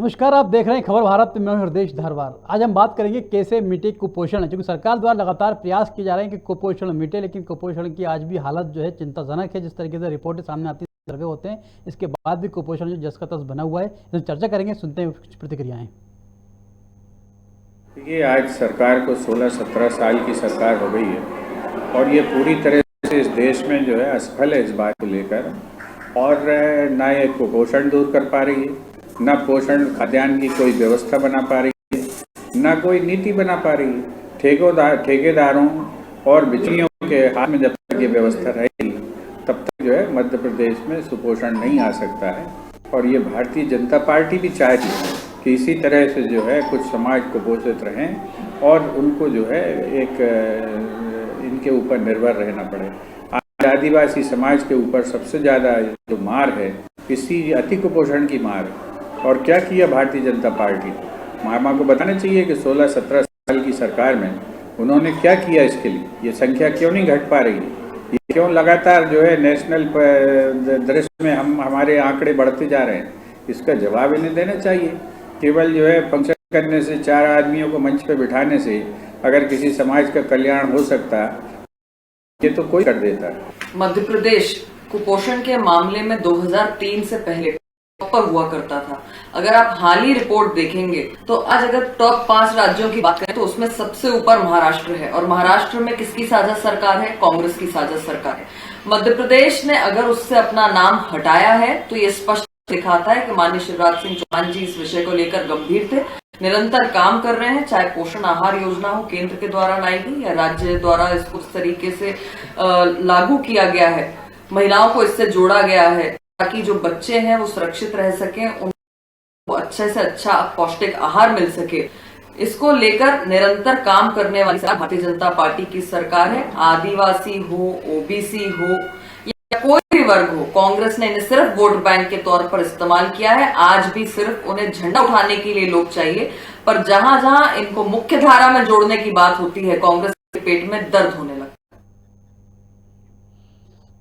नमस्कार, आप देख रहे हैं खबर भारत में। मैं हूं हृदय धारवार। आज हम बात करेंगे कैसे मिटे कुपोषण, क्योंकि सरकार द्वारा लगातार प्रयास किए जा रहे हैं कि कुपोषण मिटे, लेकिन कुपोषण की आज भी हालत जो है चिंताजनक है। जिस तरीके से रिपोर्टें सामने आती हैं, सर्वे होते हैं, इसके बाद भी कुपोषण जो जस का तस बना हुआ है। इसमें चर्चा करेंगे, सुनते हैं कुछ प्रतिक्रियाएं। देखिए, आज सरकार को 16-17 साल की सरकार हो गई है और ये पूरी तरह से इस देश में जो है असफल है इस बात को लेकर। और ना ये कुपोषण दूर कर पा रही है, ना पोषण खाद्यान्न की कोई व्यवस्था बना पा रही है, ना कोई नीति बना पा रही है। ठेकेदारों और बिचौलियों के हाथ में जब तक ये व्यवस्था रहेगी तब तक जो है मध्य प्रदेश में सुपोषण नहीं आ सकता है। और ये भारतीय जनता पार्टी भी चाहती है कि इसी तरह से जो है कुछ समाज कुपोषित रहें और उनको जो है एक इनके ऊपर निर्भर रहना पड़े। आज आदिवासी समाज के ऊपर सबसे ज़्यादा जो मार है इसी अति कुपोषण की मार है। और क्या किया भारतीय जनता पार्टी, मामा को बताना चाहिए कि 16-17 साल की सरकार में उन्होंने क्या किया इसके लिए। ये संख्या क्यों नहीं घट पा रही है, ये क्यों लगातार जो है नेशनल दृश्य में हमारे आंकड़े बढ़ते जा रहे हैं, इसका जवाब इन्हें देना चाहिए। केवल जो है फंक्शन करने से, 4 आदमियों को मंच पे बिठाने से अगर किसी समाज का कल्याण हो सकता ये तो कोई कर देता। मध्य प्रदेश कुपोषण के मामले में 2003 से पहले टॉप पर हुआ करता था। अगर आप हाल ही रिपोर्ट देखेंगे तो आज अगर टॉप 5 राज्यों की बात करें तो उसमें सबसे ऊपर महाराष्ट्र है। और महाराष्ट्र में किसकी साझा सरकार है? कांग्रेस की साझा सरकार है। मध्य प्रदेश ने अगर उससे अपना नाम हटाया है तो ये स्पष्ट दिखाता है कि माननीय शिवराज सिंह चौहान जी इस विषय को लेकर गंभीर थे, निरंतर काम कर रहे हैं। चाहे पोषण आहार योजना हो केंद्र के द्वारा लाई गई या राज्य द्वारा इसको उस तरीके से लागू किया गया है, महिलाओं को इससे जोड़ा गया है ताकि जो बच्चे हैं वो सुरक्षित रह सकें, उनको अच्छे से अच्छा पौष्टिक आहार मिल सके। इसको लेकर निरंतर काम करने वाली भारतीय जनता पार्टी की सरकार है। आदिवासी हो, ओबीसी हो या कोई भी वर्ग हो, कांग्रेस ने इन्हें सिर्फ वोट बैंक के तौर पर इस्तेमाल किया है। आज भी सिर्फ उन्हें झंडा उठाने के लिए लोग चाहिए, पर जहां जहां इनको मुख्य धारा में जोड़ने की बात होती है, कांग्रेस के पेट में दर्द होने लगता है।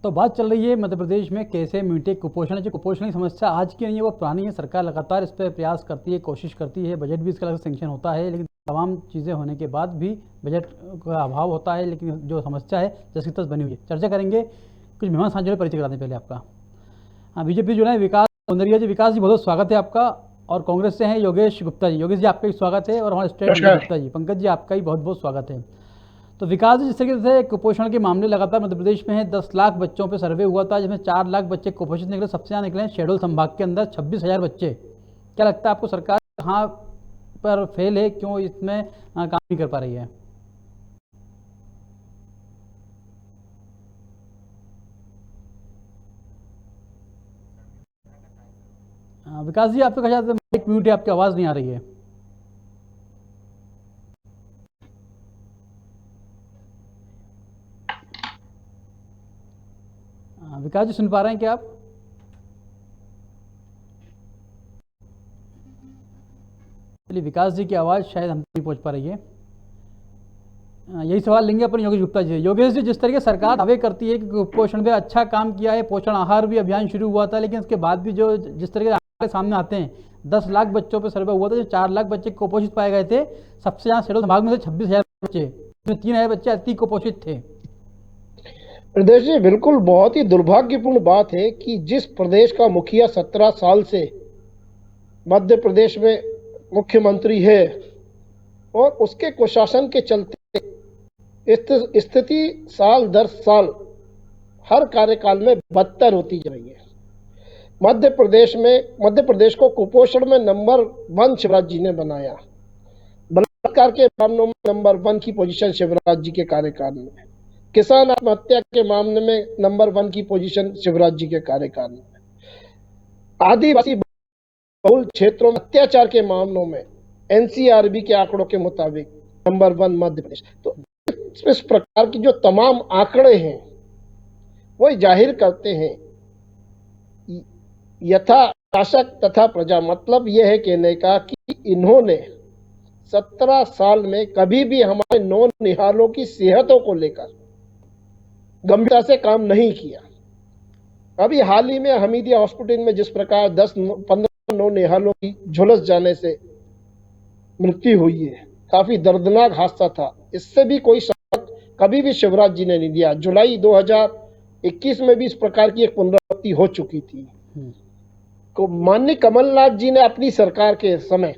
तो बात चल रही है मध्य प्रदेश में कैसे मिटे कुपोषण। जो कुपोषण की समस्या आज की नहीं है, वो पुरानी है। सरकार लगातार इस पर प्रयास करती है, कोशिश करती है। बजट भी इसका सेंक्शन होता है, लेकिन तमाम चीज़ें होने के बाद भी बजट का अभाव होता है। लेकिन जो समस्या है जैसी तस बनी हुई है। चर्चा करेंगे, कुछ मेहमान साझा परिचय कराते हैं। पहले आपका बीजेपी जो है विकास सौंदर्या जी। विकास जी, बहुत बहुत स्वागत है आपका। और कांग्रेस से हैं योगेश गुप्ता जी। योगेश जी, आपका भी स्वागत है। और हमारे स्टेट गुप्ता जी, पंकज जी, आपका भी बहुत बहुत स्वागत है। तो विकास जी, जिस तरीके से कुपोषण के मामले लगातार मध्य प्रदेश में है, 10 लाख बच्चों पे सर्वे हुआ था, जिसमें 4 लाख बच्चे कुपोषित निकले। सबसे ज़्यादा निकले शहडोल संभाग के अंदर 26,000 बच्चे। क्या लगता है आपको, सरकार कहाँ पर फेल है, क्यों इसमें काम नहीं कर पा रही है? विकास जी, आपको कहा जाता है माइक म्यूट है, आपकी आवाज़ नहीं आ रही है। विकास जी, सुन पा रहे हैं क्या आप? चलिए, विकास जी की आवाज़ शायद हम नहीं पहुंच पा रही है। यही सवाल लेंगे अपन योगेश गुप्ता जी। योगेश जी, जिस तरीके सरकार दावे करती है कि कुपोषण पे अच्छा काम किया है, पोषण आहार भी अभियान शुरू हुआ था, लेकिन इसके बाद भी जो जिस तरीके से आंकड़े सामने आते हैं, 10 लाख बच्चों पे सर्वे हुआ था, जो 4 लाख बच्चे कुपोषित पाए गए थे। सबसे ज़्यादा शहडोल संभाग में से 26,000 बच्चे, इसमें 3,000 बच्चे अति कुपोषित थे। प्रदेश जी, बिल्कुल बहुत ही दुर्भाग्यपूर्ण बात है कि जिस प्रदेश का मुखिया 17 साल से मध्य प्रदेश में मुख्यमंत्री है और उसके कुशासन के चलते स्थिति साल दर साल हर कार्यकाल में बदतर होती जा रही है। मध्य प्रदेश को कुपोषण में नंबर 1 शिवराज जी ने बनाया। बलात्कार के मामलों में नंबर 1 की पोजीशन शिवराज जी के कार्यकाल में। किसान आत्महत्या के मामले में नंबर 1 की पोजीशन शिवराज जी के कार्यकाल में। आदिवासी बहुल क्षेत्रों में अत्याचार के मामलों में एनसीआरबी के आंकड़ों के मुताबिक नंबर 1 मध्य प्रदेश। तो इस प्रकार की जो तमाम आंकड़े हैं वो जाहिर करते हैं यथा शासक तथा प्रजा। मतलब यह है कहने का कि इन्होंने 17 साल में कभी भी हमारे नौनिहालों की सेहतों को लेकर गंभीरता से काम नहीं किया। अभी हाल ही में हमीदिया हॉस्पिटल में जिस प्रकार 10-15 नौनिहालों की झुलस जाने से मृत्यु हुई है। काफी दर्दनाक हादसा था। इससे भी कोई सबक कभी भी शिवराज जी ने नहीं दिया। जुलाई 2021 में भी इस प्रकार की एक पुनरावृत्ति हो चुकी थी। को माननीय कमलनाथ जी ने अपनी सरकार के समय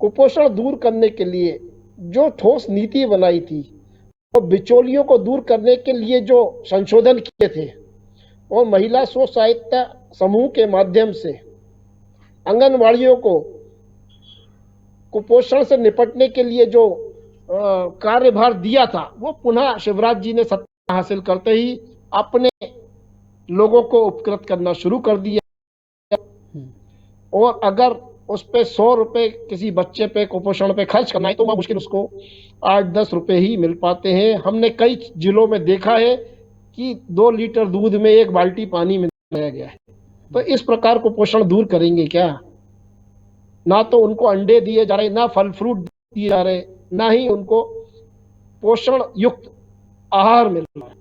कुपोषण दूर करने के लिए जो ठोस नीति बनाई थी और बिचौलियों को दूर करने के लिए जो संशोधन किए थे और महिला स्व सहायता समूह के माध्यम से आंगनवाड़ियों को कुपोषण से निपटने के लिए जो कार्यभार दिया था, वो पुनः शिवराज जी ने सत्ता हासिल करते ही अपने लोगों को उपकृत करना शुरू कर दिया। और अगर उस पे 100 रुपए किसी बच्चे पे कुपोषण पे खर्च करना है तो वह मुश्किल उसको 8-10 रुपए ही मिल पाते हैं। हमने कई जिलों में देखा है कि 2 लीटर दूध में 1 बाल्टी पानी मिलाया गया है। तो इस प्रकार कुपोषण दूर करेंगे क्या? ना तो उनको अंडे दिए जा रहे, ना फल फ्रूट दिए जा रहे, ना ही उनको पोषण युक्त आहार मिल रहा है।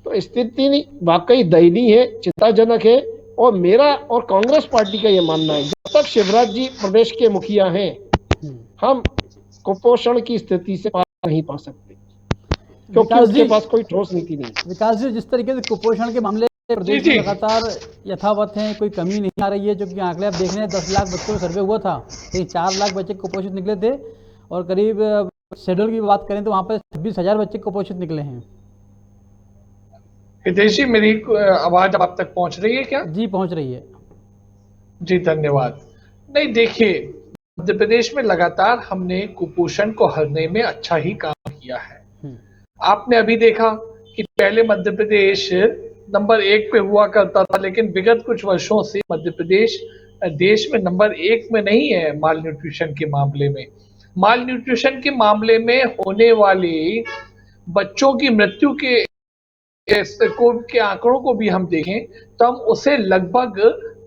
तो स्थिति वाकई दयनीय है, चिंताजनक है। और मेरा और कांग्रेस पार्टी का ये मानना है, जब तक शिवराज जी प्रदेश के मुखिया हैं, हम कुपोषण की स्थिति से पार नहीं पा सकते, क्योंकि उनके पास कोई ठोस नीति नहीं। विकास जी, जिस तरीके से कुपोषण के मामले प्रदेश में लगातार यथावत हैं, कोई कमी नहीं आ रही है, जो कि आंकड़े आप देख रहे हैं, 10 लाख बच्चों का सर्वे हुआ था, करीब 4 लाख बच्चे कुपोषित निकले थे, और करीब शेड्यूल की बात करें तो वहाँ पर 26,000 बच्चे कुपोषित निकले हैं। हितेश जी, मेरी आवाज आप तक पहुंच रही है क्या? जी, पहुंच रही है। जी, धन्यवाद। नहीं, देखिए, मध्य प्रदेश में लगातार हमने कुपोषण को हरने में अच्छा ही काम किया है। आपने अभी देखा कि पहले मध्य प्रदेश नंबर 1 पे हुआ करता था, लेकिन विगत कुछ वर्षों से मध्य प्रदेश देश में नंबर 1 में नहीं है माल न्यूट्रिशन के मामले में। माल न्यूट्रिशन के मामले में होने वाले बच्चों की मृत्यु के आंकड़ों को भी हम देखें तो हम उसे लगभग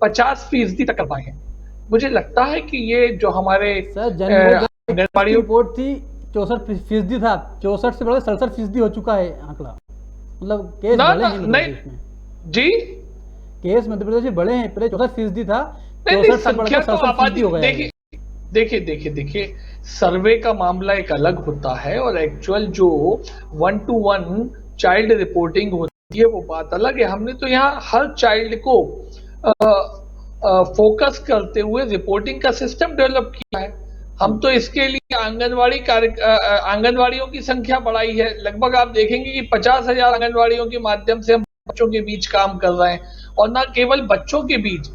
50% तक कर पाए हैं। मुझे लगता है कि ये जो हमारे आंगनबाड़ी रिपोर्ट थी 64% था, 64 से बढ़कर 67% हो चुका है आंकड़ा। मतलब केस बढ़े हैं नहीं जी, केस मध्य प्रदेश में बढ़े हैं। पहले 64% था, 64 से बढ़कर 67% हो गया। देखिए, सर्वे का मामला एक अलग होता है और एक्चुअल जो 1-to-1 चाइल्ड रिपोर्टिंग होती है वो बात अलग है। हमने तो यहाँ हर चाइल्ड को फोकस करते हुए रिपोर्टिंग का सिस्टम डेवलप किया है। हम तो इसके लिए आंगनवाड़ियों की संख्या बढ़ाई है। लगभग आप देखेंगे कि 50,000 आंगनवाड़ियों के माध्यम से हम बच्चों के बीच काम कर रहे हैं, और ना केवल बच्चों के बीच,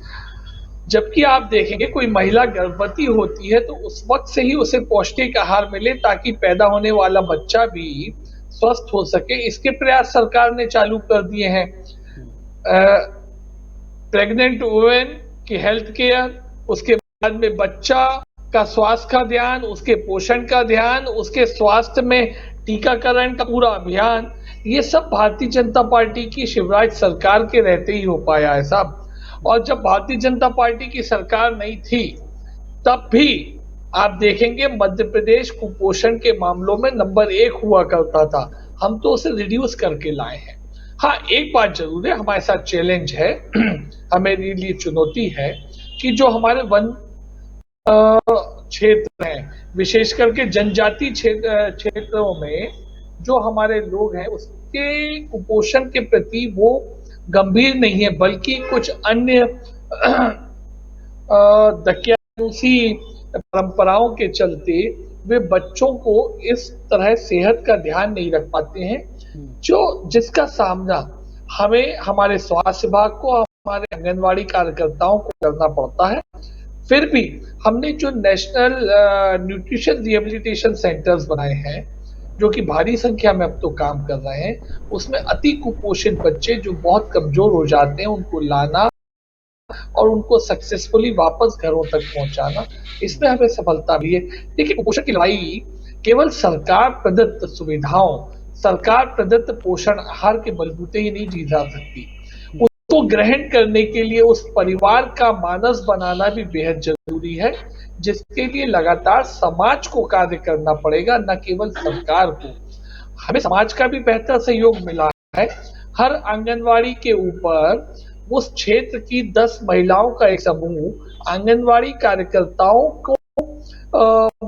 जबकि आप देखेंगे कोई महिला गर्भवती होती है तो उस वक्त से ही उसे पौष्टिक आहार मिले ताकि पैदा होने वाला बच्चा भी स्वस्थ हो सके। इसके प्रयास सरकार ने चालू कर दिए हैं। प्रेग्नेंट वुमेन की हेल्थ केयर, उसके बाद में बच्चा का स्वास्थ्य का ध्यान, उसके पोषण का ध्यान, उसके स्वास्थ्य में टीकाकरण का पूरा अभियान, ये सब भारतीय जनता पार्टी की शिवराज सरकार के रहते ही हो पाया है साहब। और जब भारतीय जनता पार्टी की सरकार नहीं थी तब भी आप देखेंगे मध्य प्रदेश कुपोषण के मामलों में नंबर 1 हुआ करता था। हम तो उसे रिड्यूस करके लाए हैं। हाँ, एक बात जरूर है, हमारे साथ चैलेंज है, हमारे लिए चुनौती है कि जो हमारे वन क्षेत्र हैं, विशेष करके जनजाति क्षेत्रों में जो हमारे लोग हैं, उसके कुपोषण के प्रति वो गंभीर नहीं है, बल्कि कुछ अन्य दकियानूसी परंपराओं के चलते वे बच्चों को इस तरह सेहत का ध्यान नहीं रख पाते हैं, जिसका सामना हमें, हमारे स्वास्थ्य विभाग को, हमारे आंगनवाड़ी कार्यकर्ताओं को करना पड़ता है। फिर भी हमने जो नेशनल न्यूट्रिशन रिहेबिलिटेशन सेंटर्स बनाए हैं, जो कि भारी संख्या में अब तो काम कर रहे हैं, उसमें अति कुपोषित बच्चे जो बहुत कमजोर हो जाते हैं, उनको लाना और उनको सक्सेसफुली वापस घरों तक पहुंचाना, इसमें हमें सफलता भी है। देखिए, कुपोषण की लड़ाई केवल सरकार प्रदत्त सुविधाओं, सरकार प्रदत्त पोषण आहार के बलबूते ही नहीं जी जा सकती। उसको ग्रहण करने के लिए उस परिवार का मानस बनाना भी बेहद जरूरी है, जिसके लिए लगातार समाज को कार्य करना पड़ेगा, न केवल सरकार को। हमें समाज का भी बेहतर सहयोग मिला है। हर आंगनवाड़ी के ऊपर उस क्षेत्र की 10 महिलाओं का एक समूह आंगनवाड़ी कार्यकर्ताओं को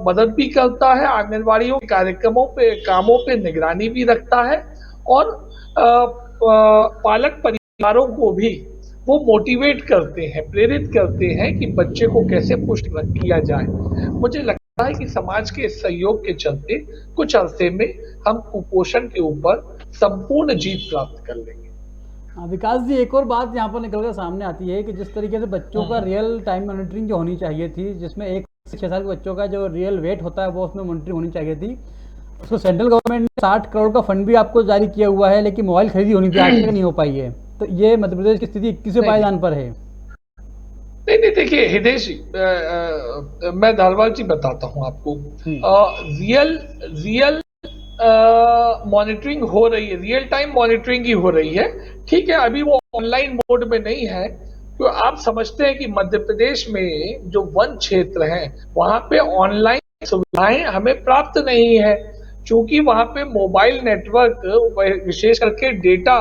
मदद भी करता है, आंगनवाड़ियों के कामों पे निगरानी भी रखता है और पालक परिवारों को भी वो मोटिवेट करते हैं, प्रेरित करते हैं कि बच्चे को कैसे पुष्ट किया जाए। मुझे लगता है कि समाज के सहयोग के चलते कुछ अरसे में हम कुपोषण के ऊपर संपूर्ण जीत प्राप्त कर लेंगे। विकास जी, एक और बात यहाँ पर निकल कर सामने आती है कि जिस तरीके से बच्चों का रियल टाइम मॉनिटरिंग जो होनी चाहिए थी, जिसमें 1 से 6 साल के बच्चों का जो रियल वेट होता है वो उसमें मॉनिटरिंग होनी चाहिए थी, उसको सेंट्रल गवर्नमेंट ने 60 करोड़ का फंड भी आपको जारी किया हुआ है, लेकिन मोबाइल खरीदी होनी थी, आज तक नहीं हो पाई है। तो ये मध्य प्रदेश की स्थिति 21वें पायदान पर है। नहीं, देखिए हिदेश जी, मैं धारवाल जी बताता हूँ आपको। रियल मॉनिटरिंग हो रही है, रियल टाइम मॉनिटरिंग ही हो रही है। ठीक है, अभी वो ऑनलाइन मोड में नहीं है, तो आप समझते हैं कि मध्य प्रदेश में जो वन क्षेत्र है वहां पे ऑनलाइन सुविधाएं हमें प्राप्त नहीं है, क्योंकि वहां पे मोबाइल नेटवर्क विशेष करके डेटा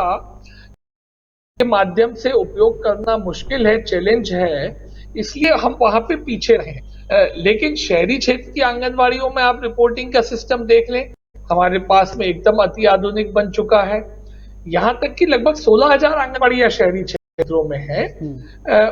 के माध्यम से उपयोग करना मुश्किल है, चैलेंज है, इसलिए हम वहां पे पीछे रहे। लेकिन शहरी क्षेत्र की आंगनवाड़ियों में आप रिपोर्टिंग का सिस्टम देख लें, हमारे पास में एकदम अति आधुनिक बन चुका है। यहाँ तक कि लगभग 16,000 आंगनवाड़ियां शहरी क्षेत्रों में है।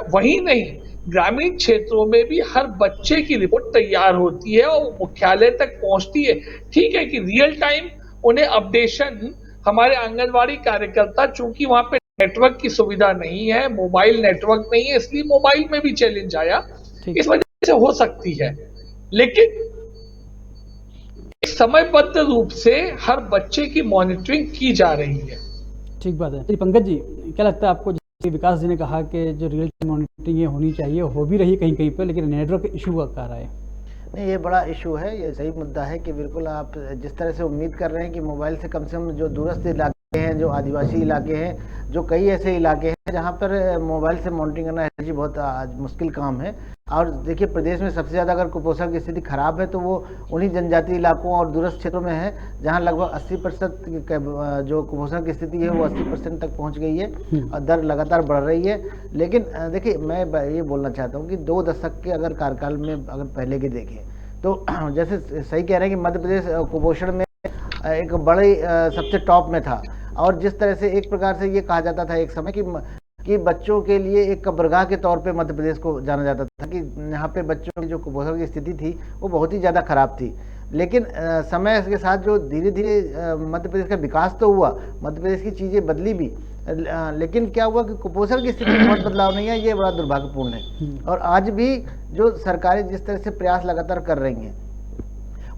वही नहीं, ग्रामीण क्षेत्रों में भी हर बच्चे की रिपोर्ट तैयार होती है और मुख्यालय तक पहुंचती है। ठीक है कि रियल टाइम उन्हें अपडेशन हमारे आंगनवाड़ी कार्यकर्ता, चूंकि वहां पे नेटवर्क की सुविधा नहीं है, मोबाइल नेटवर्क नहीं है, इसलिए मोबाइल में भी चैलेंज आया, इस वजह से हो सकती है। लेकिन समयबद्ध रूप से हर बच्चे की मॉनिटरिंग की जा रही है। ठीक बात है। पंकज जी, क्या लगता है आपको, जैसे विकास जी ने कहा कि जो रियल टाइम मॉनिटरिंग होनी चाहिए, हो भी रही कहीं कहीं पर, लेकिन नेटवर्क इशू का कह रहा है? नहीं, ये बड़ा इशू है, ये सही मुद्दा है कि बिल्कुल आप जिस तरह से उम्मीद कर रहे हैं कि मोबाइल से कम जो दूरस्थ इलाके हैं, जो आदिवासी इलाके हैं, जो कई ऐसे इलाके हैं जहाँ पर मोबाइल से मॉनिटरिंग करना जी बहुत मुश्किल काम है। और देखिए, प्रदेश में सबसे ज़्यादा अगर कुपोषण की स्थिति खराब है तो वो उन्हीं जनजातीय इलाकों और दूरस्थ क्षेत्रों में है, जहाँ लगभग 80% जो कुपोषण की स्थिति है वो 80% तक पहुँच गई है और दर लगातार बढ़ रही है। लेकिन देखिए, मैं ये बोलना चाहता हूँ कि 2 दशक के अगर कार्यकाल में अगर पहले के देखें तो जैसे सही कह रहे हैं कि मध्य प्रदेश कुपोषण में एक बड़े सबसे टॉप में था। और जिस तरह से एक प्रकार से ये कहा जाता था एक समय कि बच्चों के लिए एक कब्रगाह के तौर पे मध्य प्रदेश को जाना जाता था, कि यहाँ पे बच्चों की जो कुपोषण की स्थिति थी वो बहुत ही ज़्यादा खराब थी। लेकिन समय के साथ जो धीरे धीरे मध्य प्रदेश का विकास तो हुआ, मध्य प्रदेश की चीज़ें बदली भी, लेकिन क्या हुआ कि कुपोषण की स्थिति में बहुत बदलाव नहीं है, ये बड़ा दुर्भाग्यपूर्ण है। और आज भी जो सरकारें जिस तरह से प्रयास लगातार कर रही हैं,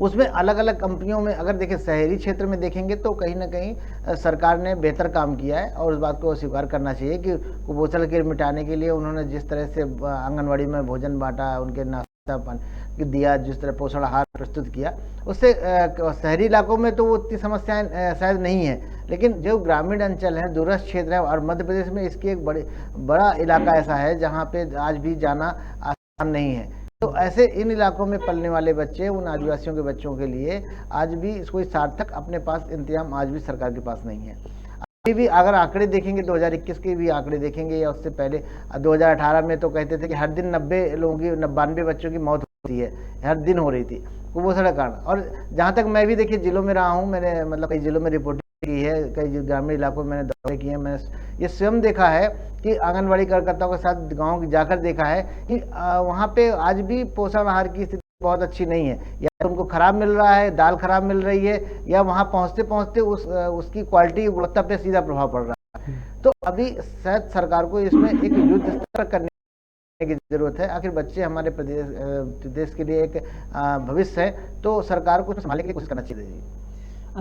उसमें अलग अलग कंपनियों में अगर देखें, शहरी क्षेत्र में देखेंगे तो कहीं ना कहीं सरकार ने बेहतर काम किया है और उस बात को स्वीकार करना चाहिए कि कुपोषण के मिटाने के लिए उन्होंने जिस तरह से आंगनवाड़ी में भोजन बांटा, उनके नाश्ता पानी दिया, जिस तरह पोषण आहार प्रस्तुत किया, उससे शहरी इलाकों में तो वो उतनी समस्याएं शायद नहीं है। लेकिन जो ग्रामीण अंचल है, दूरस्थ क्षेत्र है, और मध्य प्रदेश में इसकी एक बड़ा इलाका ऐसा है जहाँ पे आज भी जाना आसान नहीं है। तो ऐसे इन इलाकों में पलने वाले बच्चे, उन आदिवासियों के बच्चों के लिए आज भी कोई सार्थक अपने पास इंतजाम आज भी सरकार के पास नहीं है। अभी भी अगर आंकड़े देखेंगे, 2021 के भी आंकड़े देखेंगे या उससे पहले 2018 में तो कहते थे कि हर दिन 92 बच्चों की मौत होती है, हर दिन हो रही थी कुपोषण के कारण। और जहाँ तक मैं भी देखिए जिलों में रहा हूँ, मैंने मतलब कई जिलों में रिपोर्टिंग की है, कई ग्रामीण इलाकों में मैंने दौरे किए हैं, मैंने ये स्वयं देखा है कि आंगनवाड़ी कार्यकर्ताओं के साथ गाँव जाकर देखा है कि वहाँ पे आज भी पोषण आहार की स्थिति बहुत अच्छी नहीं है, या उनको खराब मिल रहा है, दाल खराब मिल रही है, या वहाँ पहुँचते पहुँचते उसकी क्वालिटी, गुणवत्ता पे सीधा प्रभाव पड़ रहा है। तो अभी शायद सरकार को इसमें एक युद्ध स्तर करने की जरूरत है। आखिर बच्चे हमारे प्रदेश के लिए एक भविष्य है, तो सरकार को संभालने की कोशिश करना चाहिए।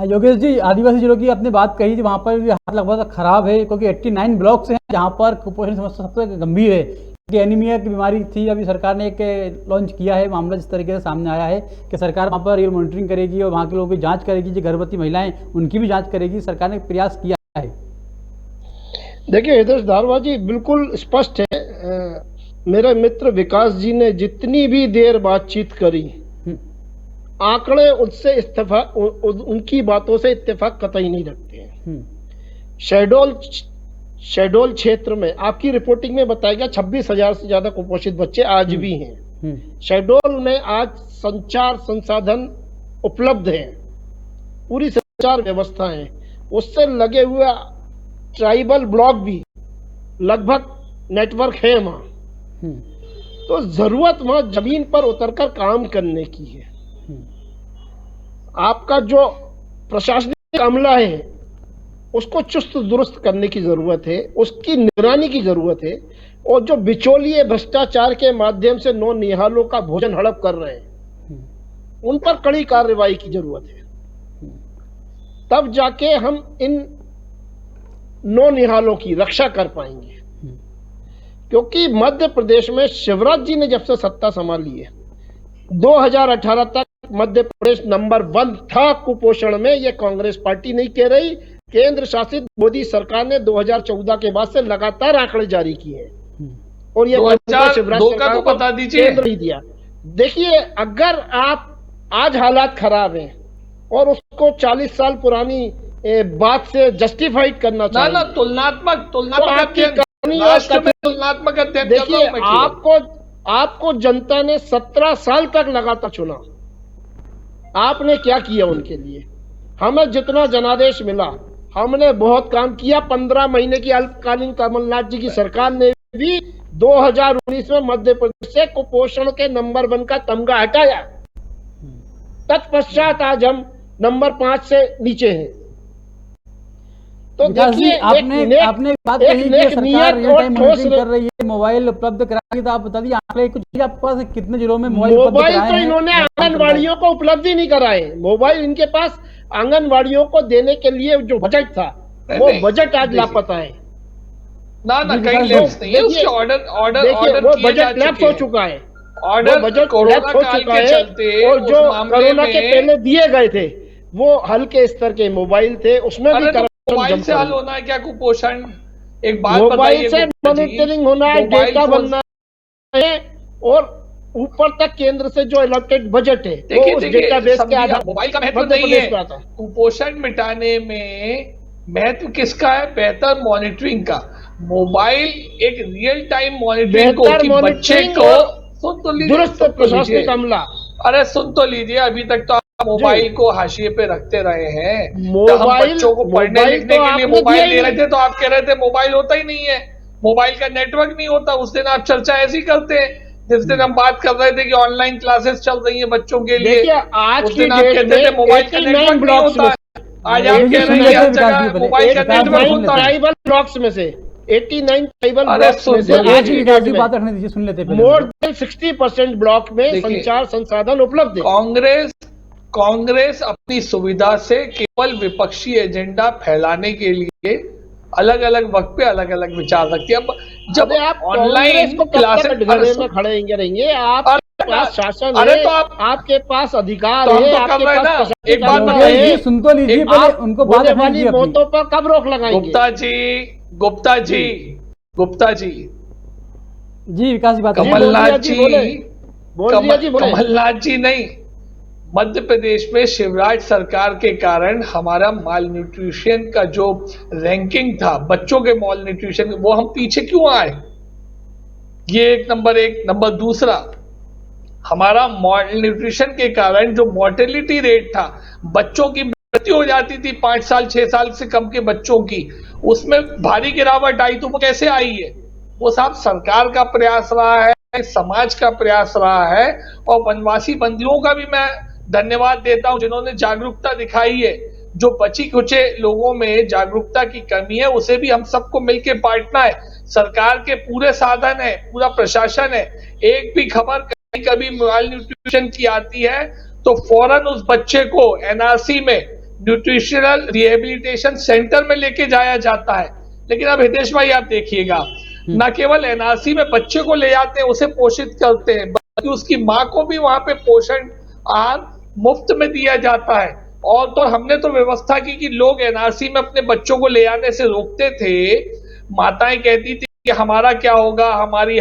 योगेश जी, आदिवासी जिलों की आपने बात कही, वहाँ पर भी हालत लगभग खराब है, क्योंकि 89 ब्लॉक्स हैं जहाँ पर कुपोषण समस्या सबसे गंभीर है, कि एनीमिया की बीमारी थी। अभी सरकार ने एक लॉन्च किया है, मामला जिस तरीके से सामने आया है कि सरकार वहाँ पर रियल मॉनिटरिंग करेगी और वहाँ के लोगों की जांच करेगी, जो गर्भवती महिलाएं उनकी भी जांच करेगी। सरकार ने प्रयास किया है। देखिए हितेश धारवाल जी, बिल्कुल स्पष्ट है। मेरे मित्र विकास जी ने जितनी भी देर बातचीत करी, आंकड़े उससे उनकी बातों से इत्तेफाक कतई नहीं रखते हैं। शेहडोल शेड्यूल क्षेत्र में आपकी रिपोर्टिंग में बताया गया 26,000 से ज्यादा कुपोषित बच्चे आज भी हैं। शेड्यूल में आज संचार संसाधन उपलब्ध है, पूरी संचार व्यवस्था है, उससे लगे हुए ट्राइबल ब्लॉक भी लगभग नेटवर्क है वहां। तो जरूरत वहां जमीन पर उतरकर काम करने की है। आपका जो प्रशासनिक अमला है उसको चुस्त दुरुस्त करने की जरूरत है, उसकी निगरानी की जरूरत है, और जो बिचौलिए भ्रष्टाचार के माध्यम से नौ निहालों का भोजन हड़प कर रहे हैं उन पर कड़ी कार्रवाई की जरूरत है। तब जाके हम इन नौ निहालों की रक्षा कर पाएंगे। क्योंकि मध्य प्रदेश में शिवराज जी ने जब से सत्ता संभाली है 2018 तक मध्य प्रदेश नंबर 1 था कुपोषण में। ये कांग्रेस पार्टी नहीं कह रही, केंद्र शासित मोदी सरकार ने 2014 के बाद से लगातार आंकड़े जारी किए हैं और ये 2002 का तो बता दीजिए। केंद्र नहीं दिया। देखिए, अगर आप आज हालात खराब हैं और उसको 40 साल पुरानी बात से जस्टिफाइड करना चाहिए ना तुलनात्मक अध्ययन देखिए, आपको जनता ने 17 साल तक लगातार चुना। आपने क्या किया उनके लिए? हमें जितना जनादेश मिला हमने बहुत काम किया। 15 महीने की अल्पकालीन कमलनाथ जी की सरकार ने भी 2019 में मध्य प्रदेश से कुपोषण के नंबर 1 का तमगा हटाया। तत्पश्चात आज हम नंबर 5 से नीचे हैं। तो देखिए, आपने बात कही कि सरकार रियल टाइम मॉनिटरिंग कर रही है, मोबाइल उपलब्ध कराएगी। तो आप बता दीजिए आंकड़े कुछ आपके पास कितने जिलों में मोबाइल तो इन्होंने आंगनवाड़ियों को उपलब्ध ही नहीं कराए। मोबाइल इनके पास आंगनवाड़ियों को देने के लिए जो बजट था वो बजट आज लापता है। ना कहीं लैप्स नहीं है, उसके ऑर्डर वो बजट लैप्स हो चुका है। ऑर्डर बजट लैप्स हो चुका है और जो कोरोना के पहले दिए गए थे वो हल्के स्तर के मोबाइल थे, उसमें भी मोबाइल से हल होना है क्या कुपोषण? एक बात मोबाइल से मॉनिटरिंग होना है, डेटा बनना है और ऊपर तक केंद्र से जो अलॉटेड बजट है वो उस डेटाबेस के आधार। मोबाइल का महत्व नहीं है, कुपोषण मिटाने में महत्व किसका है? बेहतर मॉनिटरिंग का। मोबाइल एक रियल टाइम मॉनिटरिंग को, बच्चे को सुन तो लीजिए, दुरुस्त प्रशासनिक अमला। अरे सुन तो लीजिए, अभी तक तो मोबाइल को हाशिए पे रखते रहे हैं। मोबाइल बच्चों को पढ़ने लिखने के लिए मोबाइल दे रहे थे तो आप कह रहे थे मोबाइल होता ही नहीं है, मोबाइल का नेटवर्क नहीं होता। उस दिन आप चर्चा ऐसी करते हैं जिस दिन हम बात कर रहे थे कि ऑनलाइन क्लासेस चल रही हैं बच्चों के लिए। आज उस दिन आप कहते थे मोबाइल का नेटवर्क नहीं होता। आज आप कह रहे हैं हर जगह मोबाइल का नेटवर्क होता है। ट्राइबल ब्लॉक्स में से 89 ट्राइबल ब्लॉक्स में से बात रखने दीजिए, सुन लेते हैं। मोर देन 60% ब्लॉक में संचार संसाधन उपलब्ध है। कांग्रेस अपनी सुविधा से केवल विपक्षी एजेंडा फैलाने के लिए अलग अलग वक्त पे अलग अलग विचार रखती है। अब जब आप ऑनलाइन क्लासेस में खड़े रहेंगे, आपके पास शासन है, तो आपके पास अधिकार है, आपके पास एक बात बताइए, सुन तो लीजिए पहले, उनको बात वाली मौतों पर कब रोक लगाएंगे? गुप्ता जी जी विकास जी बात कमलनाथ जी नहीं, मध्य प्रदेश में शिवराज सरकार के कारण हमारा माल न्यूट्रिशन का जो रैंकिंग था, बच्चों के माल न्यूट्रिशन, वो हम पीछे क्यों आए? ये एक नंबर दूसरा, हमारा माल न्यूट्रिशन के कारण जो मोर्टेलिटी रेट था, बच्चों की मृत्यु हो जाती थी 5 साल 6 साल से कम के बच्चों की, उसमें भारी गिरावट आई। तो वो कैसे आई है? वो साहब सरकार का प्रयास रहा है, समाज का प्रयास रहा है, और वनवासी बंदियों का भी मैं धन्यवाद देता हूं जिन्होंने जागरूकता दिखाई है। जो बची कुचे लोगों में जागरूकता की कमी है उसे भी हम सबको मिलकर बांटना है। सरकार के पूरे साधन है, पूरा प्रशासन है, एक भी खबर कभी माल न्यूट्रिशन की आती है तो फौरन उस बच्चे को एनआरसी में, न्यूट्रिशनल रिहेबिलिटेशन सेंटर में लेके जाया जाता है। लेकिन अब हितेश भाई आप देखिएगा, न केवल एनआरसी में बच्चे को ले जाते हैं, उसे पोषित करते हैं, बल्कि उसकी माँ को भी वहां पे पोषण आहार मुफ्त में दिया जाता है। और तो हमने तो व्यवस्था की कि लोग एनआरसी में अपने बच्चों को ले आने से रोकते थे। माताएं कहती थी कि हमारा क्या होगा, हमारी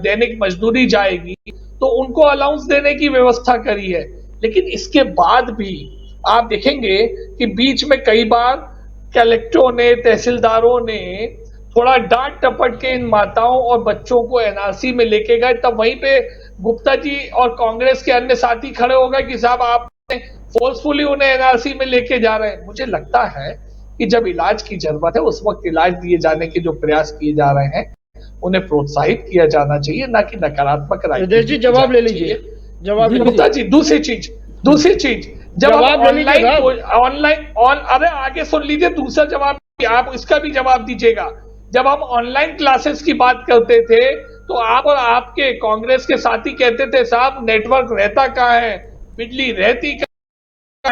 दैनिक मजदूरी जाएगी, तो उनको अलाउंस देने की व्यवस्था करी है। लेकिन इसके बाद भी आप देखेंगे कि बीच में कई बार कलेक्टरों ने, तहसीलदारों ने थोड़ा डांट टपट के इन माताओं और बच्चों को एनआरसी में लेके गए, तब वहीं पे गुप्ता जी और कांग्रेस के अन्य साथी खड़े हो गए कि साहब आप फोर्सफुली उन्हें एनआरसी में लेके जा रहे हैं। मुझे लगता है कि जब इलाज की जरूरत है उस वक्त इलाज दिए जाने के जो प्रयास किए जा रहे हैं उन्हें प्रोत्साहित किया जाना चाहिए, ना कि नकारात्मक राजदेव जी जवाब ले लीजिए, जवाब ले गुप्ता जी दूसरी चीज जब जवाब ऑनलाइन अरे आगे सुन लीजिए, दूसरा जवाब आप इसका भी जवाब दीजिएगा। जब हम ऑनलाइन क्लासेस की बात करते थे तो आप और आपके कांग्रेस के साथी कहते थे साहब नेटवर्क रहता कहाँ है, बिजली रहती कहाँ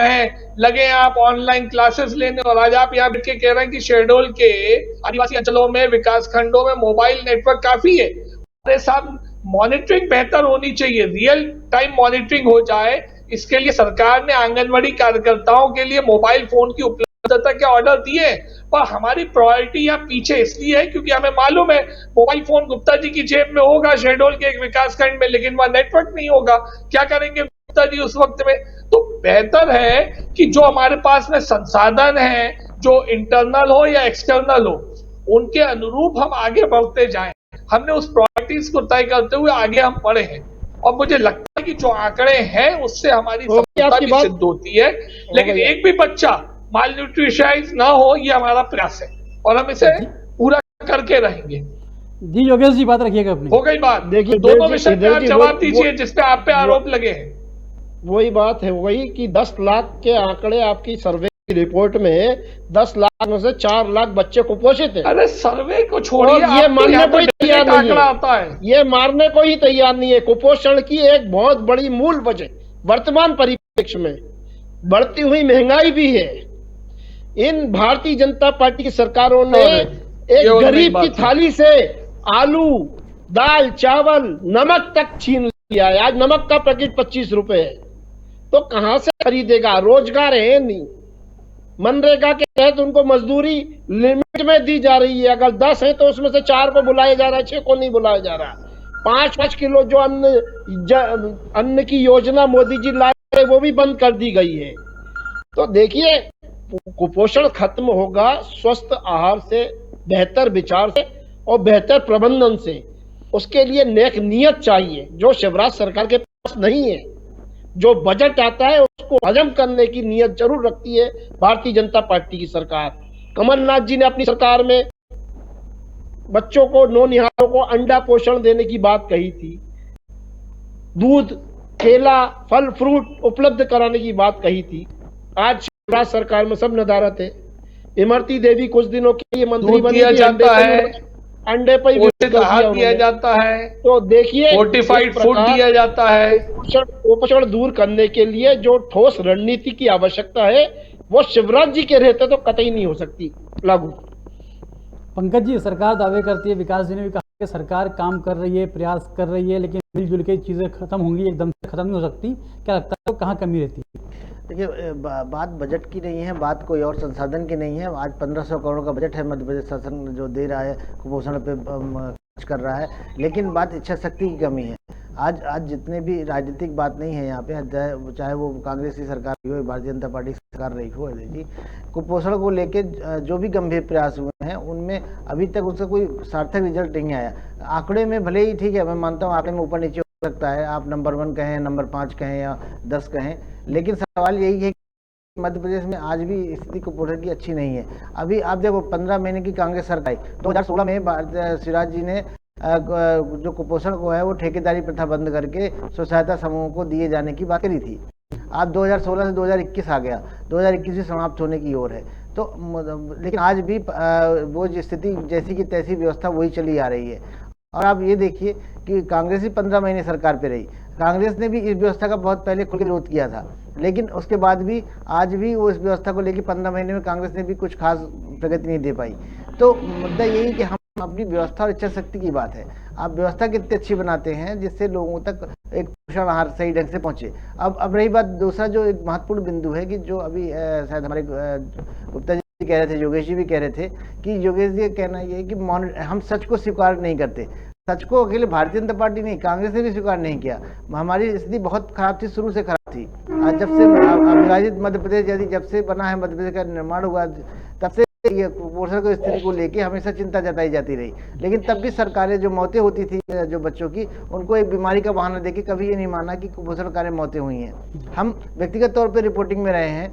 है, लगे आप ऑनलाइन क्लासेस लेने, और आज आप यहाँ बैठ के कह रहे हैं कि शेहडोल के आदिवासी अंचलों में विकास खंडों में मोबाइल नेटवर्क काफी है। अरे साहब मॉनिटरिंग बेहतर होनी चाहिए, रियल टाइम मॉनिटरिंग हो जाए। इसके लिए सरकार ने आंगनवाड़ी कार्यकर्ताओं के लिए मोबाइल फोन की उपलब्धता के ऑर्डर दिए, पर हमारी प्रायोरिटी यहाँ पीछे इसलिए है क्योंकि हमें मालूम है मोबाइल फोन गुप्ता जी की जेब में होगा शेहडोल के एक विकास खंड में, लेकिन वहां नेटवर्क नहीं होगा। क्या करेंगे गुप्ता जी उस वक्त में? तो बेहतर है कि जो हमारे पास में संसाधन है, जो इंटरनल हो या एक्सटर्नल हो, उनके अनुरूप हम आगे बढ़ते जाएं। हमने उस प्रायोरिटीज को तय करते हुए आगे हम बढ़े हैं, और मुझे लगता है कि जो आंकड़े हैं उससे हमारी सफलता भी सिद्ध होती है। लेकिन एक भी बच्चा माल न्यूट्रिशनाइज ना हो, ये हमारा प्रयास है और हम इसे पूरा करके रहेंगे। जी योगेश जी बात रखिएगा अपनी। हो गई बात। देखिए दोनों विषय पे आप जवाब दीजिए जिसपे आप पे आरोप लगे हैं। वही बात है, वही कि 10 लाख के आंकड़े आपकी सर्वे की रिपोर्ट में 10 लाख में से 4 लाख बच्चे कुपोषित है। अरे सर्वे को छोड़िए, ये मानने को ही तैयार नहीं है, आता है ये मानने को ही तैयार नहीं है। कुपोषण की एक बहुत बड़ी मूल वजह वर्तमान परिप्रेक्ष्य में बढ़ती हुई महंगाई भी है। इन भारतीय जनता पार्टी की सरकारों ने एक गरीब की थाली से आलू, दाल, चावल, नमक तक छीन लिया है। आज नमक का पैकेट 25 रुपए है, तो कहां से खरीदेगा? रोजगार है नहीं। मनरेगा के तहत उनको मजदूरी लिमिट में दी जा रही है, अगर 10 है तो उसमें से 4 को बुलाया जा रहा है, 6 को नहीं बुलाया जा रहा। 5-5 किलो जो अन्न की योजना मोदी जी लाए वो भी बंद कर दी गई है। तो देखिए कुपोषण खत्म होगा स्वस्थ आहार से, बेहतर विचार से और बेहतर प्रबंधन से। उसके लिए नेक नियत चाहिए जो शिवराज सरकार के पास नहीं है। जो बजट आता है उसको हजम करने की नियत जरूर रखती है भारतीय जनता पार्टी की सरकार। कमलनाथ जी ने अपनी सरकार में बच्चों को, नौनिहालों को अंडा पोषण देने की बात कही थी, दूध, केला, फल फ्रूट उपलब्ध कराने की बात कही थी। आज शिवराज सरकार में सब नदारत है। इमरती देवी कुछ दिनों के लिए मंत्री बनी थी, अंडे पर दिया जाता है, तो देखिए फोर्टिफाइड फूड दिया जाता है। कुपोषण दूर करने के लिए जो ठोस रणनीति की आवश्यकता है वो शिवराज जी के रहते तो कतई नहीं हो सकती लागू। पंकज जी, सरकार दावे करती है, विकास जी ने भी कहा कि सरकार काम कर रही है, प्रयास कर रही है, लेकिन मिलजुल के चीजें खत्म होंगी, एकदम से खत्म नहीं हो सकती। क्या लगता है कहाँ कमी रहती है? देखिए बात बजट की नहीं है, बात कोई और संसाधन की नहीं है। आज 1500 करोड़ का बजट है मध्य प्रदेश शासन जो दे रहा है, कुपोषण पे खर्च कर रहा है, लेकिन बात इच्छा शक्ति की कमी है। आज जितने भी राजनीतिक बात नहीं है यहाँ पे, चाहे वो कांग्रेस की सरकार हो, भारतीय जनता पार्टी की सरकार रही हो, जी कुपोषण को लेके जो भी गंभीर प्रयास हुए हैं उनमें अभी तक उसका कोई सार्थक रिजल्ट नहीं आया। आंकड़े में भले ही ठीक है, मैं मानता हूँ आंकड़े में ऊपर नीचे हो सकता है, आप नंबर 1 कहें, नंबर 5 कहें या 10 कहें, लेकिन सवाल यही है कि मध्य प्रदेश में आज भी स्थिति कुपोषण की अच्छी नहीं है। अभी आप देखो 15 महीने की कांग्रेस सरकार आई, 2016 में शिवराज जी ने जो कुपोषण को है वो ठेकेदारी प्रथा बंद करके स्व सहायता समूहों को दिए जाने की बात करी थी। अब 2016 से 2021 आ गया, 2021 भी समाप्त होने की ओर है। तो लेकिन आज भी वो स्थिति जैसी की तैसी व्यवस्था वही चली आ रही है। और आप ये देखिए कि कांग्रेस ही 15 महीने सरकार पे रही, कांग्रेस ने भी इस व्यवस्था का बहुत पहले खुल के विरोध किया था, लेकिन उसके बाद भी आज भी वो इस व्यवस्था को लेकर 15 महीने में कांग्रेस ने भी कुछ खास प्रगति नहीं दे पाई। तो मुद्दा यही कि हम अपनी व्यवस्था और इच्छा शक्ति की बात है। आप व्यवस्था कितनी अच्छी बनाते हैं जिससे लोगों तक एक पोषण आहार सही ढंग से पहुंचे। अब रही बात, दूसरा जो एक महत्वपूर्ण बिंदु है कि जो अभी शायद हमारे गुप्ता जी कह रहे थे, योगेश जी भी कह रहे थे कि योगेश जी का कहना ये है कि हम सच को स्वीकार नहीं करते। सच को अकेले भारतीय जनता पार्टी नहीं, कांग्रेस ने भी स्वीकार नहीं किया। हमारी स्थिति बहुत खराब थी, शुरू से खराब थी। जब से विभाजित मध्य प्रदेश, यदि जब से बना है मध्य प्रदेश का निर्माण हुआ, तब से ये कुपोषण की स्थिति को लेके हमेशा चिंता जताई जाती रही, लेकिन तब भी सरकारें जो मौतें होती थी जो बच्चों की, उनको एक बीमारी का बहाना देके कभी ये नहीं माना कि कुपोषण के कारण मौतें हुई हैं। हम व्यक्तिगत तौर पे रिपोर्टिंग में रहे हैं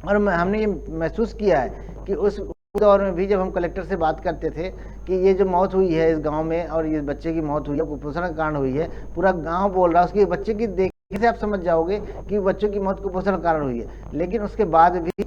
और हमने ये महसूस किया है कि उस दौर में भी जब हम कलेक्टर से बात करते थे कि ये जो मौत हुई है इस गांव में और ये बच्चे की मौत हुई है कुपोषण के कारण हुई है, पूरा गांव बोल रहा है, उसके बच्चे की देखने से आप समझ जाओगे कि बच्चों की मौत कुपोषण के कारण हुई है। लेकिन उसके बाद भी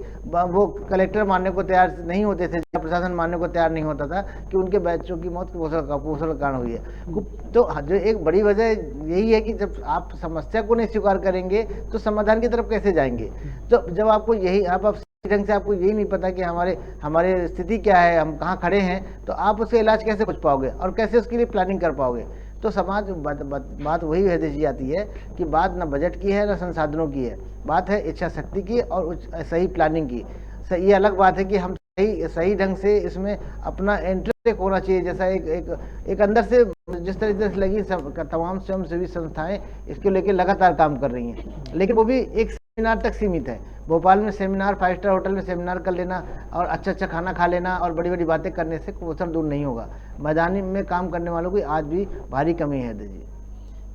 वो कलेक्टर मानने को तैयार नहीं होते थे, प्रशासन मानने को तैयार नहीं होता था कि उनके बच्चों की मौत कुपोषण के कारण हुई है। तो जो एक बड़ी वजह यही है कि जब आप समस्या को नहीं स्वीकार करेंगे तो समाधान की तरफ कैसे जाएंगे। तो जब आपको यही आप ढंग से आपको यही नहीं पता कि हमारे स्थिति क्या है, हम कहाँ खड़े हैं, तो आप उसका इलाज कैसे पूछ पाओगे और कैसे उसके लिए प्लानिंग कर पाओगे। तो समाज बात वही हृदय आती है कि बात न बजट की है न संसाधनों की है, बात है इच्छा शक्ति की और सही प्लानिंग की। ये अलग बात है कि हम सही ढंग से इसमें अपना इंटरेस्ट होना चाहिए। जैसा एक अंदर से जिस तरीके से लगी तमाम स्वयंसेवी संस्थाएं इसके लेके लगातार काम कर रही हैं, लेकिन वो भी एक सेमिनार तक सीमित है। भोपाल में सेमिनार, 5 स्टार होटल में सेमिनार कर लेना और अच्छा खाना खा लेना और बड़ी बड़ी बातें करने से कुपोषण दूर नहीं होगा। मैदानी में काम करने वालों की आज भी भारी कमी है।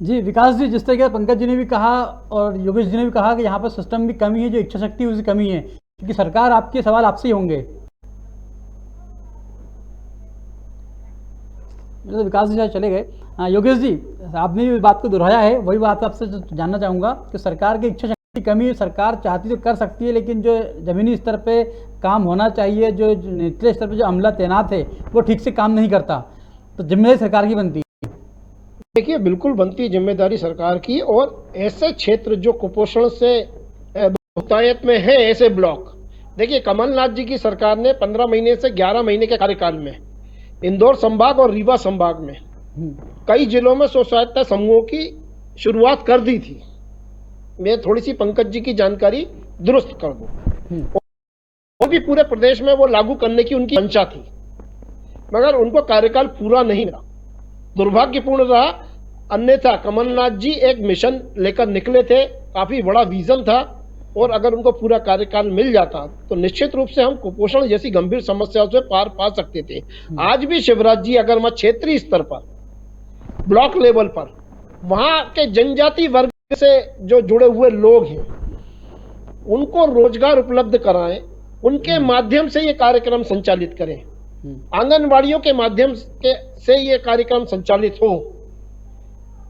जी विकास जी, जिस तरीके पंकज जी ने भी कहा और योगेश जी ने भी कहा कि यहाँ पर सिस्टम की कमी है, जो इच्छा शक्ति उसकी कमी है, क्योंकि सरकार आपके सवाल आपसे ही होंगे। तो विकास जी चले गए। योगेश जी, आपने भी बात को दोहराया है, वही बात आपसे जानना चाहूँगा कि सरकार की इच्छा शक्ति की कमी, सरकार चाहती तो कर सकती है, लेकिन जो जमीनी स्तर पे काम होना चाहिए, जो निचले स्तर पे जो अमला तैनात है वो ठीक से काम नहीं करता, तो जिम्मेदारी सरकार की बनती है। देखिए, बिल्कुल बनती है जिम्मेदारी सरकार की। और ऐसे क्षेत्र जो कुपोषण से बहुतायत में है, ऐसे ब्लॉक, देखिए कमलनाथ जी की सरकार ने 15 महीने से 11 महीने के कार्यकाल में इंदौर संभाग और रीवा संभाग में कई जिलों में स्व सहायता समूहों की शुरुआत कर दी थी। मैं थोड़ी सी पंकज जी की जानकारी दुरुस्त कर दूं, वो भी पूरे प्रदेश में वो लागू करने की उनकी मंशा थी, मगर उनको कार्यकाल पूरा नहीं मिला, दुर्भाग्यपूर्ण रहा। अन्यथा कमलनाथ जी एक मिशन लेकर निकले थे, काफी बड़ा विजन था, और अगर उनको पूरा कार्यकाल मिल जाता तो निश्चित रूप से हम कुपोषण जैसी गंभीर समस्याओं से पार पा सकते थे। आज भी शिवराज जी अगर मैं क्षेत्रीय स्तर पर, ब्लॉक लेवल पर, वहां के जनजाति वर्ग से जो जुड़े हुए लोग हैं उनको रोजगार उपलब्ध कराएं, उनके माध्यम से ये कार्यक्रम संचालित करें, आंगनवाड़ियों के माध्यम से ये कार्यक्रम संचालित हो,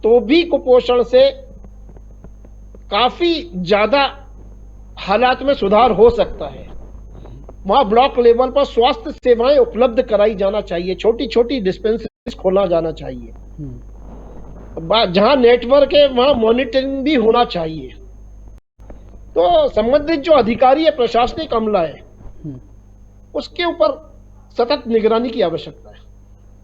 तो भी कुपोषण से काफी ज्यादा हालात में सुधार हो सकता है। वहां ब्लॉक लेवल पर स्वास्थ्य सेवाएं उपलब्ध कराई जाना चाहिए, छोटी छोटी डिस्पेंसरीज खोला जाना चाहिए, जहां नेटवर्क है वहां मॉनिटरिंग भी होना चाहिए। तो संबंधित जो अधिकारी है, प्रशासनिक अमला है, उसके ऊपर सतत निगरानी की आवश्यकता है।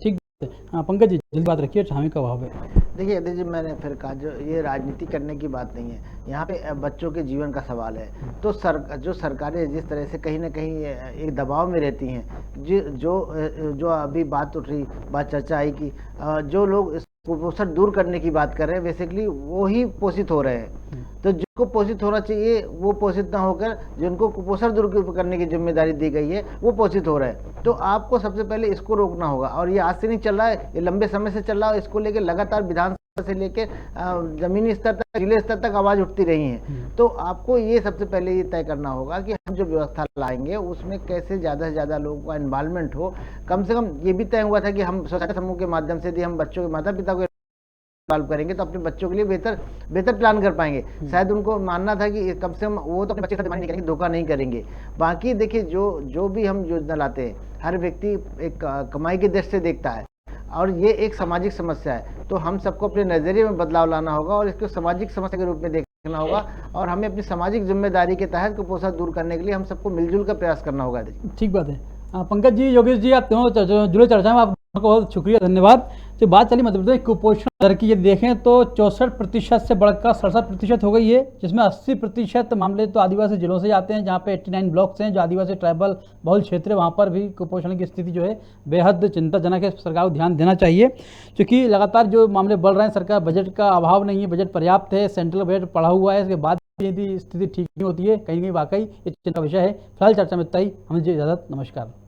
ठीक है, पंकज जी जल्दी बात रखिए, समय का अभाव है। देखिए यदि जी, मैंने फिर कहा, जो ये राजनीति करने की बात नहीं है, यहाँ पे बच्चों के जीवन का सवाल है। तो जो सरकारें जिस तरह से कहीं ना कहीं एक दबाव में रहती हैं, जो अभी बात उठ रही, बात चर्चा आई कि जो लोग कुपोषण दूर करने की बात कर रहे हैं, बेसिकली वो ही पोषित हो रहे हैं। तो जिनको पोषित होना चाहिए वो पोषित ना होकर जिनको कुपोषण दूर करने की जिम्मेदारी दी गई है वो पोषित हो रहे हैं। तो आपको सबसे पहले इसको रोकना होगा, और ये आज से नहीं चल रहा है, ये लंबे समय से चल रहा है। इसको लेकर लगातार विधानसभा से लेकर जमीनी स्तर तक, जिले स्तर तक आवाज उठती रही है। तो आपको ये सबसे पहले ये तय करना होगा कि हम जो व्यवस्था लाएंगे उसमें कैसे ज़्यादा से ज़्यादा लोगों का इन्वॉल्वमेंट हो। कम से कम ये भी तय हुआ था कि हम स्वच्छता समूह के माध्यम से यदि हम बच्चों के माता पिता को इन्वॉल्व करेंगे तो अपने बच्चों के लिए बेहतर प्लान कर पाएंगे। शायद उनको मानना था कि कम से कम वो तो अपने बच्चे के साथ नहीं करेंगे, धोखा नहीं करेंगे। बाकी देखिए, जो भी हम योजना लाते हैं, हर व्यक्ति एक कमाई की दृष्टि से देखता है, और ये एक सामाजिक समस्या है। तो हम सबको अपने नजरिए में बदलाव लाना होगा और इसको सामाजिक समस्या के रूप में देखना होगा, और हमें अपनी सामाजिक जिम्मेदारी के तहत कुपोषण दूर करने के लिए हम सबको मिलजुल कर प्रयास करना होगा। ठीक बात है। पंकज जी, योगेश जी, आप दोनों जुड़े चर्चा में, आपको बहुत शुक्रिया, धन्यवाद। तो बात चली मध्य प्रदेश कुपोषण दर की, ये देखें तो 64% से बढ़कर 67% हो गई है, जिसमें 80% मामले तो आदिवासी जिलों से आते हैं, जहाँ पे 89 ब्लॉक्स हैं जो आदिवासी ट्राइबल बहुल क्षेत्र है। वहाँ पर भी कुपोषण की स्थिति जो है बेहद चिंताजनक है। सरकार को ध्यान देना चाहिए, क्योंकि लगातार जो मामले बढ़ रहे हैं, सरकार बजट का अभाव नहीं है, बजट पर्याप्त है, सेंट्रल बजट पड़ा हुआ है, इसके बाद यदि स्थिति ठीक नहीं होती है, कहीं ना कहीं वाकई ये चिंता का विषय है। फिलहाल चर्चा में इतना ही, हमें दीजिए इजाजत, नमस्कार।